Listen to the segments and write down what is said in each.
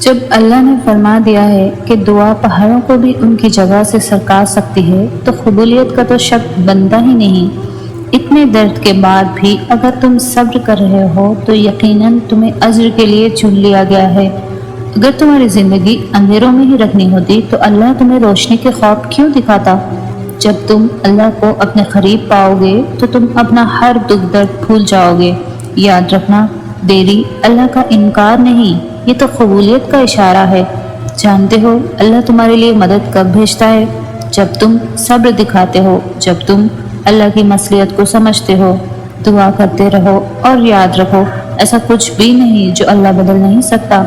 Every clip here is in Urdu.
جب اللہ نے فرما دیا ہے کہ دعا پہاڑوں کو بھی ان کی جگہ سے سرکا سکتی ہے تو قبولیت کا تو شک بنتا ہی نہیں۔ اتنے درد کے بعد بھی اگر تم صبر کر رہے ہو تو یقیناً تمہیں اجر کے لیے چن لیا گیا ہے۔ اگر تمہاری زندگی اندھیروں میں ہی رکھنی ہوتی تو اللہ تمہیں روشنی کے خواب کیوں دکھاتا؟ جب تم اللہ کو اپنے قریب پاؤ گے تو تم اپنا ہر دکھ درد بھول جاؤ گے۔ یاد رکھنا، دیری اللہ کا انکار نہیں، یہ تو قبولیت کا اشارہ ہے۔ جانتے ہو اللہ تمہارے لیے مدد کب بھیجتا ہے؟ جب تم صبر دکھاتے ہو، جب تم اللہ کی مصلحت کو سمجھتے ہو۔ دعا کرتے رہو اور یاد رکھو، ایسا کچھ بھی نہیں جو اللہ بدل نہیں سکتا،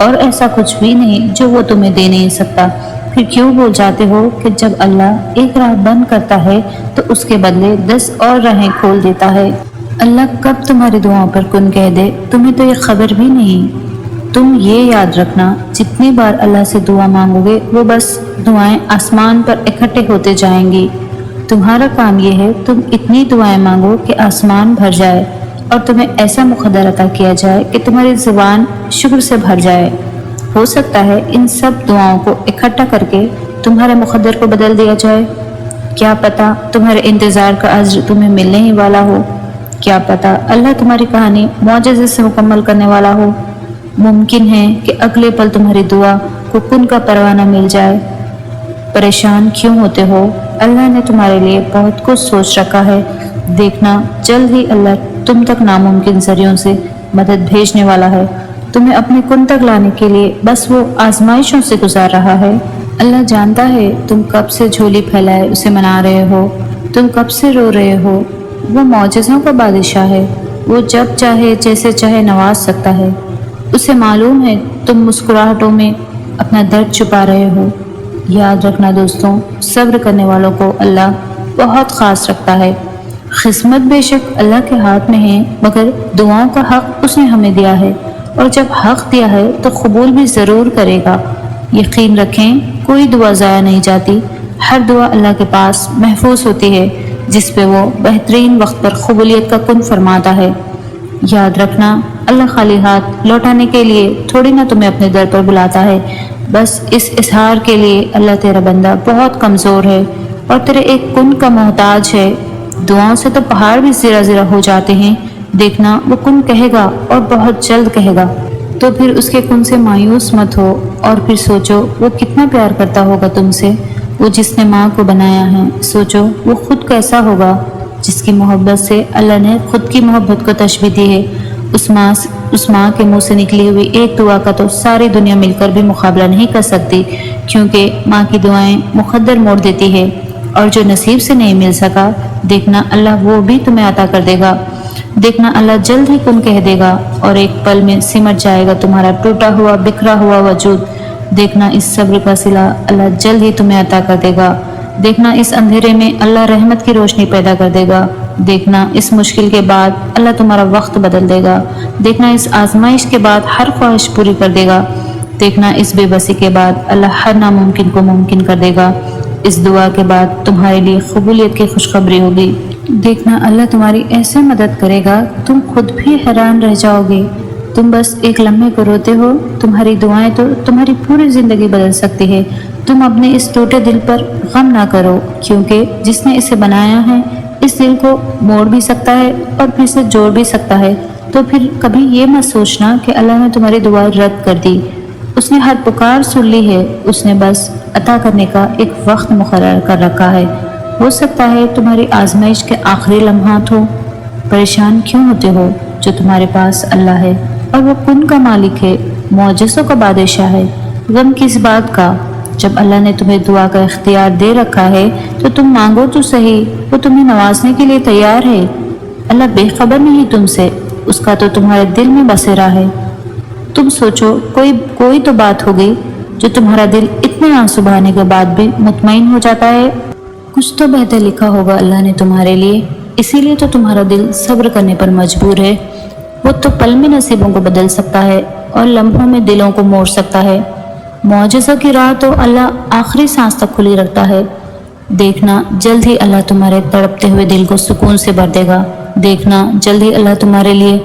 اور ایسا کچھ بھی نہیں جو وہ تمہیں دے نہیں سکتا۔ پھر کیوں بول جاتے ہو کہ جب اللہ ایک راہ بند کرتا ہے تو اس کے بدلے 10 اور راہیں کھول دیتا ہے؟ اللہ کب تمہاری دعاؤں پر کن کہہ دے تمہیں تو یہ خبر بھی نہیں۔ تم یہ یاد رکھنا، جتنی بار اللہ سے دعا مانگو گے وہ بس دعائیں آسمان پر اکٹھے ہوتے جائیں گی۔ تمہارا کام یہ ہے تم اتنی دعائیں مانگو کہ آسمان بھر جائے اور تمہیں ایسا مقدر عطا کیا جائے کہ تمہاری زبان شکر سے بھر جائے۔ ہو سکتا ہے ان سب دعاؤں کو اکٹھا کر کے تمہارے مقدر کو بدل دیا جائے۔ کیا پتہ تمہارے انتظار کا اجر تمہیں ملنے ہی والا ہو۔ کیا پتہ اللہ تمہاری کہانی معجزے سے مکمل کرنے والا ہو۔ ممکن ہے کہ اگلے پل تمہاری دعا کو کن کا پروانہ مل جائے۔ پریشان کیوں ہوتے ہو؟ اللہ نے تمہارے لیے بہت کچھ سوچ رکھا ہے۔ دیکھنا جلد ہی اللہ تم تک ناممکن ذریعوں سے مدد بھیجنے والا ہے۔ تمہیں اپنے کن تک لانے کے لیے بس وہ آزمائشوں سے گزار رہا ہے۔ اللہ جانتا ہے تم کب سے جھولی پھیلائے اسے منا رہے ہو، تم کب سے رو رہے ہو۔ وہ معجزوں کا بادشاہ ہے، وہ جب چاہے جیسے چاہے نواز سکتا ہے۔ اسے معلوم ہے تم مسکراہٹوں میں اپنا درد چھپا رہے ہو۔ یاد رکھنا دوستوں، صبر کرنے والوں کو اللہ بہت خاص رکھتا ہے۔ قسمت بے شک اللہ کے ہاتھ میں ہے، مگر دعاؤں کا حق اس نے ہمیں دیا ہے، اور جب حق دیا ہے تو قبول بھی ضرور کرے گا۔ یقین رکھیں کوئی دعا ضائع نہیں جاتی، ہر دعا اللہ کے پاس محفوظ ہوتی ہے جس پہ وہ بہترین وقت پر قبولیت کا کن فرماتا ہے۔ یاد رکھنا اللہ خالی ہاتھ لوٹانے کے لیے تھوڑی نہ تمہیں اپنے در پر بلاتا ہے، بس اس اظہار کے لیے اللہ تیرا بندہ بہت کمزور ہے اور تیرے ایک کن کا محتاج ہے۔ دعاؤں سے تو پہاڑ بھی زرہ زرہ ہو جاتے ہیں، دیکھنا وہ کن کہے گا اور بہت جلد کہے گا۔ تو پھر اس کے کن سے مایوس مت ہو، اور پھر سوچو وہ کتنا پیار کرتا ہوگا تم سے، وہ جس نے ماں کو بنایا ہے۔ سوچو وہ خود کیسا ہوگا جس کی محبت سے اللہ نے خود کی محبت کو تشبیہ دی ہے۔ اس ماں کے منہ سے نکلی ہوئی ایک دعا کا تو ساری دنیا مل کر بھی مقابلہ نہیں کر سکتی، کیونکہ ماں کی دعائیں مقدر موڑ دیتی ہے، اور جو نصیب سے نہیں مل سکا دیکھنا اللہ وہ بھی تمہیں عطا کر دے گا۔ دیکھنا اللہ جلد ہی کن کہہ دے گا اور ایک پل میں سمٹ جائے گا تمہارا ٹوٹا ہوا بکھرا ہوا وجود۔ دیکھنا اس صبر کا صلہ اللہ جلد ہی تمہیں عطا کر دے گا۔ دیکھنا اس اندھیرے میں اللہ رحمت کی روشنی پیدا کر دے گا۔ دیکھنا اس مشکل کے بعد اللہ تمہارا وقت بدل دے گا۔ دیکھنا اس آزمائش کے بعد ہر خواہش پوری کر دے گا۔ دیکھنا اس بے بسی کے بعد اللہ ہر ناممکن کو ممکن کر دے گا۔ اس دعا کے بعد تمہارے لیے قبولیت کی خوشخبری ہوگی۔ دیکھنا اللہ تمہاری ایسے مدد کرے گا تم خود بھی حیران رہ جاؤ گے۔ تم بس ایک لمحے کو روتے ہو، تمہاری دعائیں تو تمہاری پوری زندگی بدل سکتی ہے۔ تم اپنے اس ٹوٹے دل پر غم نہ کرو، کیونکہ جس نے اسے بنایا ہے اس دل کو موڑ بھی سکتا ہے اور پھر سے جوڑ بھی سکتا ہے۔ تو پھر کبھی یہ مت سوچنا کہ اللہ نے تمہاری دعا رد کر دی۔ اس نے ہر پکار سن لی ہے، اس نے بس عطا کرنے کا ایک وقت مقرر کر رکھا ہے۔ ہو سکتا ہے تمہاری آزمائش کے آخری لمحات ہو۔ پریشان کیوں ہوتے ہو؟ جو تمہارے پاس اللہ ہے اور وہ کن کا مالک ہے، معجزوں کا بادشاہ ہے۔ غم کس بات کا؟ جب اللہ نے تمہیں دعا کا اختیار دے رکھا ہے تو تم مانگو تو صحیح، وہ تمہیں نوازنے کے لیے تیار ہے۔ اللہ بے خبر نہیں تم سے، اس کا تو تمہارے دل میں بسیرا ہے۔ تم سوچو کوئی تو بات ہوگی جو تمہارا دل اتنے آنسو بہانے کے بعد بھی مطمئن ہو جاتا ہے۔ کچھ تو بہتر لکھا ہوگا اللہ نے تمہارے لیے، اسی لیے تو تمہارا دل صبر کرنے پر مجبور ہے۔ وہ تو پل میں نصیبوں کو بدل سکتا ہے اور لمحوں میں دلوں کو موڑ سکتا ہے۔ معجزوں کی راہ تو اللہ آخری سانس تک کھلی رکھتا ہے۔ دیکھنا جلد ہی اللہ تمہارے تڑپتے ہوئے دل کو سکون سے بھر دے گا۔ دیکھنا جلد ہی اللہ تمہارے لیے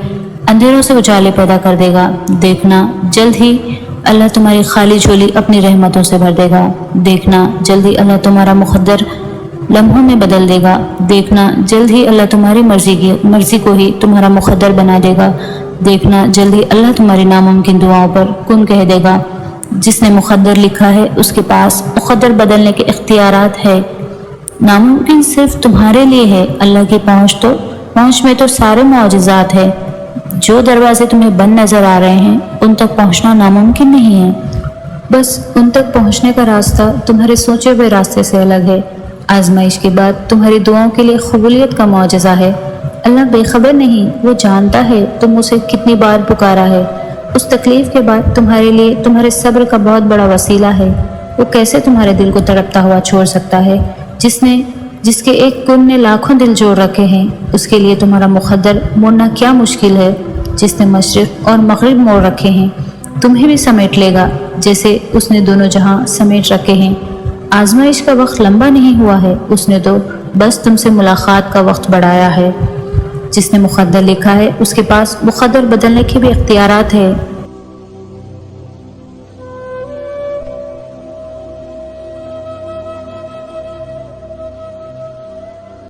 اندھیروں سے اجالے پیدا کر دے گا۔ دیکھنا جلد ہی اللہ تمہاری خالی جھولی اپنی رحمتوں سے بھر دے گا۔ دیکھنا جلدی اللہ تمہارا مقدر لمحوں میں بدل دے گا۔ دیکھنا جلد ہی اللہ تمہاری مرضی کو ہی تمہارا مقدر بنا دے گا۔ دیکھنا جلدی اللہ تمہاری ناممکن دعاؤں پر کن کہہ دے گا۔ جس نے مقدر لکھا ہے اس کے پاس مقدر بدلنے کے اختیارات ہے۔ ناممکن صرف تمہارے لیے ہے، اللہ کی پہنچ میں تو سارے معجزات ہے۔ جو دروازے تمہیں بند نظر آ رہے ہیں ان تک پہنچنا ناممکن نہیں ہے، بس ان تک پہنچنے کا راستہ تمہارے سوچے ہوئے راستے سے الگ ہے۔ آزمائش کے بعد تمہاری دعاؤں کے لیے قبولیت کا معجزہ ہے۔ اللہ بے خبر نہیں، وہ جانتا ہے تم اسے کتنی بار پکارا ہے۔ اس تکلیف کے بعد تمہارے لیے تمہارے صبر کا بہت بڑا وسیلہ ہے۔ وہ کیسے تمہارے دل کو تڑپتا ہوا چھوڑ سکتا ہے جس کے ایک کن نے لاکھوں دل جوڑ رکھے ہیں۔ اس کے لیے تمہارا مقدر موڑنا کیا مشکل ہے۔ جس نے مشرق اور مغرب موڑ رکھے ہیں تمہیں بھی سمیٹ لے گا جیسے اس نے دونوں جہاں سمیٹ رکھے ہیں۔ آزمائش کا وقت لمبا نہیں ہوا ہے، اس نے تو بس تم سے ملاقات کا وقت بڑھایا ہے۔ جس نے مقدر لکھا ہے اس کے پاس مقدر بدلنے کے بھی اختیارات ہے۔